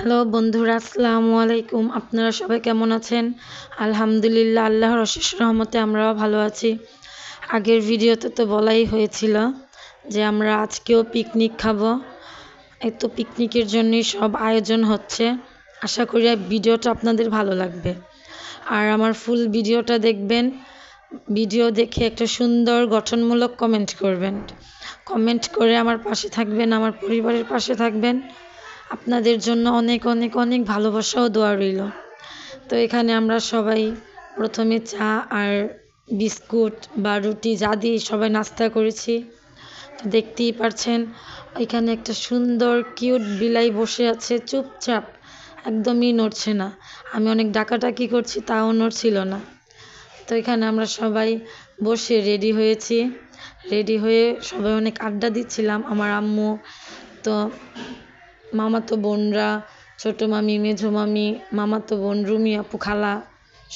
Hello বন্ধুরা, আসসালামু আলাইকুম। আপনারা সবাই কেমন আছেন? আলহামদুলিল্লাহ, আল্লাহর অশেষ রহমতে আমরাও ভালো আছি। আগের ভিডিওতে তো বলাই হয়েছিল যে আমরা আজকেও পিকনিক খাবো। এই তো পিকনিকের জন্যই সব আয়োজন হচ্ছে। আশা করি ভিডিওটা আপনাদের ভালো লাগবে। আর আমার ফুল ভিডিওটা দেখবেন। ভিডিও দেখে একটা সুন্দর গঠনমূলক কমেন্ট করবেন। কমেন্ট করে আমার পাশে থাকবেন, আমার পরিবারের পাশে থাকবেন। আপনাদের জন্য অনেক অনেক অনেক ভালোবাসা ও দোয়া রইল। তো এখানে আমরা সবাই প্রথমে চা আর বিস্কুট বা রুটি যা দিয়ে সবাই নাস্তা করেছি। তো দেখতেই পারছেন এখানে একটা সুন্দর কিউট বিলাই বসে আছে চুপচাপ, একদমই নড়ছে না। আমি অনেক ডাকাডাকি করছি, তাও নড়ছিল না। তো এখানে আমরা সবাই বসে রেডি হয়েছি। রেডি হয়ে সবাই অনেক আড্ডা দিচ্ছিলাম। আমার আম্মু, তো মামাতো বোনরা, ছোটো মামি, মেঝো মামি, মামাতো বোন, রুমি আপু, খালা,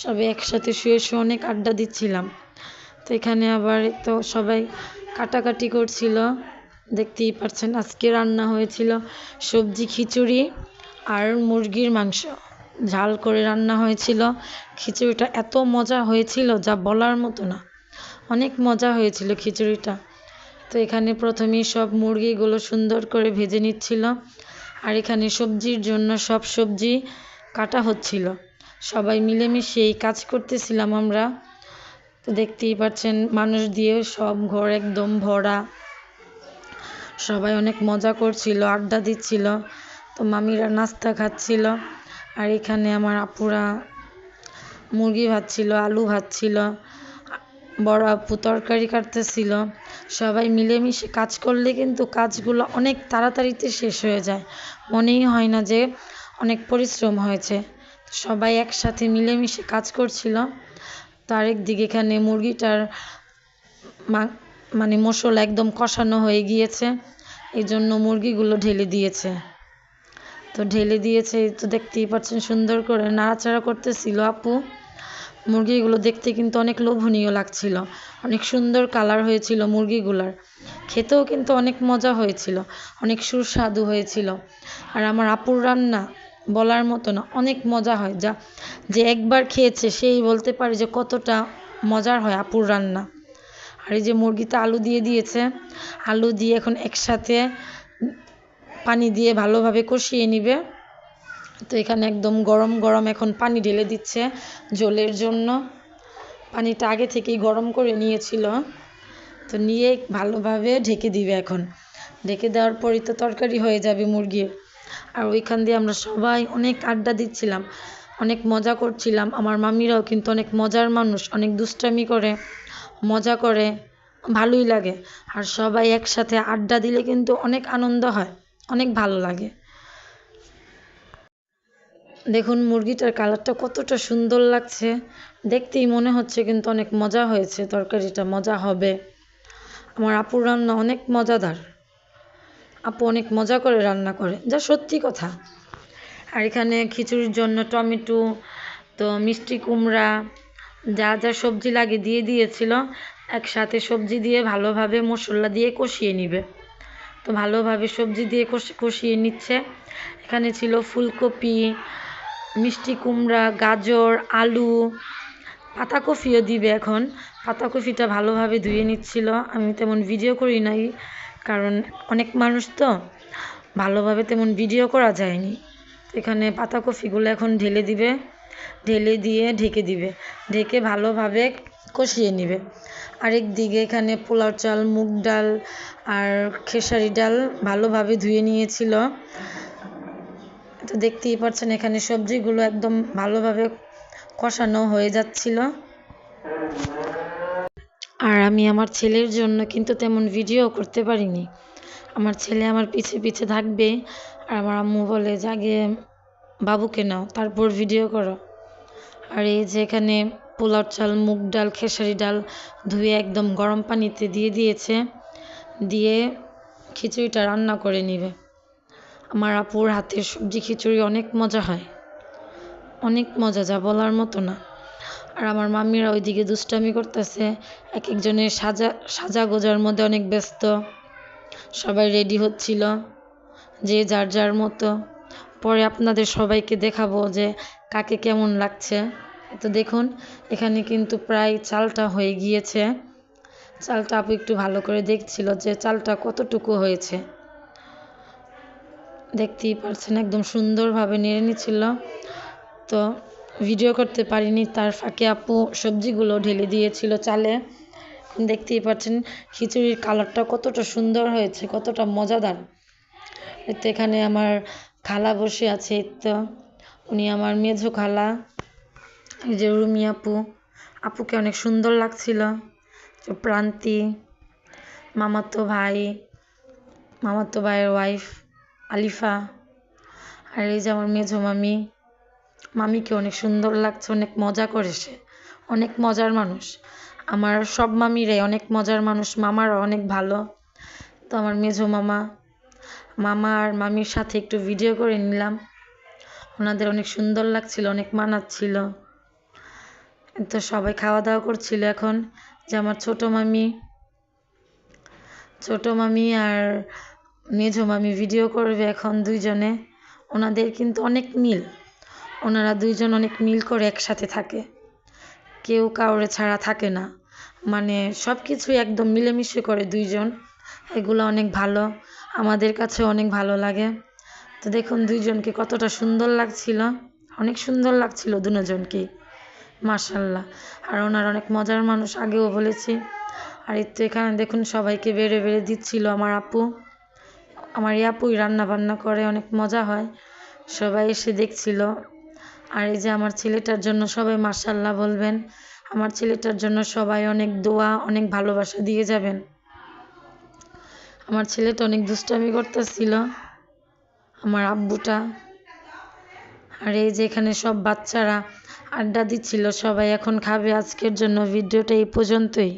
সবাই একসাথে শুয়ে শুয়ে অনেক আড্ডা দিচ্ছিলাম। তো এখানে আবার তো সবাই কাটাকাটি করছিল। দেখতেই পাচ্ছেন আজকে রান্না হয়েছিল সবজি, খিচুড়ি আর মুরগির মাংস ঝাল করে রান্না হয়েছিল। খিচুড়িটা এত মজা হয়েছিল যা বলার মতো না, অনেক মজা হয়েছিল খিচুড়িটা। তো এখানে প্রথমেই সব মুরগিগুলো সুন্দর করে ভেজে নিচ্ছিল, আর এখানে সবজির জন্য সব সবজি কাটা হচ্ছিল। সবাই মিলেমিশে এই কাজ করতেছিলাম আমরা। তো দেখতেই পাচ্ছেন মানুষ দিয়ে সব ঘর একদম ভরা। সবাই অনেক মজা করছিল, আড্ডা দিচ্ছিল। তো মামিরা নাস্তা খাচ্ছিল, আর এখানে আমার আপুরা মুরগি ভাজছিল, আলু ভাজছিল, বড় আপু তরকারি কাটতেছিল। সবাই মিলেমিশে কাজ করলে কিন্তু কাজগুলো অনেক তাড়াতাড়িতে শেষ হয়ে যায়, মনেই হয় না যে অনেক পরিশ্রম হয়েছে। সবাই একসাথে মিলেমিশে কাজ করছিল। তো আরেকদিকে এখানে মুরগিটার মানে মশলা একদম কষানো হয়ে গিয়েছে, এই জন্য মুরগিগুলো ঢেলে দিয়েছে। তো দেখতেই পাচ্ছেন সুন্দর করে নাড়াচাড়া করতেছিল আপু। মুরগিগুলো দেখতে কিন্তু অনেক লোভনীয় লাগছিল, অনেক সুন্দর কালার হয়েছিল মুরগিগুলার। খেতেও কিন্তু অনেক মজা হয়েছিল, অনেক সুস্বাদু হয়েছিল। আর আমার আপুর রান্না বলার মতো না, অনেক মজা হয়। যে একবার খেয়েছে সেই বলতে পারে যে কতটা মজার হয় আপুর রান্না। আর এই যে মুরগিতে আলু দিয়ে দিয়েছে, আলু দিয়ে এখন একসাথে পানি দিয়ে ভালোভাবে কষিয়ে নিবে। তো এখানে একদম গরম গরম এখন পানি ঢেলে দিচ্ছে ঝোলের জন্য। পানিটা আগে থেকেই গরম করে নিয়েছিল। তো নিয়ে ভালোভাবে ঢেকে দিবে। এখন ঢেকে দেওয়ার পরই তো তরকারি হয়ে যাবে মুরগির। আর ওইখান দিয়ে আমরা সবাই অনেক আড্ডা দিচ্ছিলাম, অনেক মজা করছিলাম। আমার মামিরাও কিন্তু অনেক মজার মানুষ, অনেক দুষ্টামি করে, মজা করে, ভালোই লাগে। আর সবাই একসাথে আড্ডা দিলে কিন্তু অনেক আনন্দ হয়, অনেক ভালো লাগে। দেখুন মুরগিটার কালারটা কতটা সুন্দর লাগছে, দেখতেই মনে হচ্ছে কিন্তু অনেক মজা হয়েছে, তরকারিটা মজা হবে। আমার আপুর রান্না অনেক মজাদার, আপু অনেক মজা করে রান্না করে, যা সত্যি কথা। আর এখানে খিচুড়ির জন্য টমেটো, তো মিষ্টি কুমড়া, যা যা সবজি লাগে দিয়ে দিয়েছিল। একসাথে সবজি দিয়ে ভালোভাবে মশলা দিয়ে কষিয়ে নিবে। তো ভালোভাবে সবজি দিয়ে কষিয়ে নিচ্ছে। এখানে ছিল ফুলকপি, মিষ্টি কুমড়া, গাজর, আলু, পাতাকপিও দিবে এখন। পাতাকপিটা ভালোভাবে ধুয়ে নিচ্ছিল। আমি তেমন ভিডিও করি নাই, কারণ অনেক মানুষ তো ভালোভাবে তেমন ভিডিও করা যায়নি। এখানে পাতাকপিগুলো এখন ঢেলে দিবে, ঢেলে দিয়ে ঢেকে দিবে, ঢেকে ভালোভাবে কষিয়ে নেবে। আরেক দিকে এখানে পোলাও চাল, মুগ ডাল আর খেসারি ডাল ভালোভাবে ধুয়ে নিয়েছিল। তো দেখতেই পাচ্ছেন এখানে সবজিগুলো একদম ভালোভাবে কষানো হয়ে যাচ্ছিল। আর আমি আমার ছেলের জন্য কিন্তু তেমন ভিডিও করতে পারিনি। আমার ছেলে আমার পিছে পিছে থাকবে, আর আমার আম্মু বলে যে আগে বাবুকে নাও, তারপর ভিডিও করো। আর এই যে এখানে পোলাও চাল, মুগ ডাল, খেসারি ডাল ধুয়ে একদম গরম পানিতে দিয়ে দিয়েছে, দিয়ে খিচুড়িটা রান্না করে নিবে। আমার আপুর হাতের সবজি খিচুড়ি অনেক মজা হয়, অনেক মজা, যা বলার মতো না। আর আমার মামিরা ওইদিকে দুষ্টামি করতেছে, এক একজনের সাজা গোজার মধ্যে অনেক ব্যস্ত। সবাই রেডি হচ্ছিল যে যার যার মতো। পরে আপনাদের সবাইকে দেখাবো যে কাকে কেমন লাগছে। তো দেখুন এখানে কিন্তু প্রায় চালটা হয়ে গিয়েছে। চালটা আপু একটু ভালো করে দেখছিল যে চালটা কতটুকু হয়েছে। দেখতেই পারছেন একদম সুন্দরভাবে নেড়ে নিচ্ছিল। তো ভিডিও করতে পারিনি, তার ফাঁকে আপু সবজিগুলো ঢেলে দিয়েছিল চালে। দেখতেই পাচ্ছেন খিচুড়ির কালারটা কতটা সুন্দর হয়েছে, কতটা মজাদার। তো এখানে আমার খালা বসে আছে, তো উনি আমার মেঝো খালা, এই যে রুমি আপু। আপুকে অনেক সুন্দর লাগছিল। তো প্রান্তি, মামাতো ভাইয়ের ওয়াইফ আলিফা, আর এই যে আমার মেঝো মামিকে অনেক সুন্দর লাগছে, অনেক মজা করেছে, অনেক মজার মানুষ। আমার সব মামিরাই অনেক মজার মানুষ, মামারা অনেক ভালো। তো আমার মেঝো মামা আর মামির সাথে একটু ভিডিও করে নিলাম। ওনাদের অনেক সুন্দর লাগছিল, অনেক মানাচ্ছিল। তো সবাই খাওয়া দাওয়া করছিল। এখন যে আমার ছোট মামি আর মেঝো মামি ভিডিও করবে এখন দুইজনে। ওনাদের কিন্তু অনেক মিল, ওনারা দুইজন অনেক মিল করে একসাথে থাকে, কেউ কাউরে ছাড়া থাকে না, মানে সব কিছুই একদম মিলেমিশে করে দুইজন। এগুলো অনেক ভালো, আমাদের কাছে অনেক ভালো লাগে। তো দেখুন দুইজনকে কতটা সুন্দর লাগছিল, অনেক সুন্দর লাগছিল দুজনকেই, মাশাল্লাহ। আর ওনার অনেক মজার মানুষ, আগেও বলেছি। আর তো এখানে দেখুন সবাইকে বেড়ে বেড়ে দিচ্ছিল আমার আপু। আমার এই আপুই রান্না বান্না করে, অনেক মজা হয়, সবাই এসে দেখছিল। আর এই যে আমার ছেলেটার জন্য সবাই মাশাল্লাহ বলবেন, আমার ছেলেটার জন্য সবাই অনেক দোয়া, অনেক ভালোবাসা দিয়ে যাবেন। আমার ছেলেটা অনেক দুষ্টামি করতেছিল, আমার আব্বুটা। আর এই যে এখানে সব বাচ্চারা আড্ডা দিচ্ছিল, সবাই এখন খাবে। আজকের জন্য ভিডিওটা এই পর্যন্তই।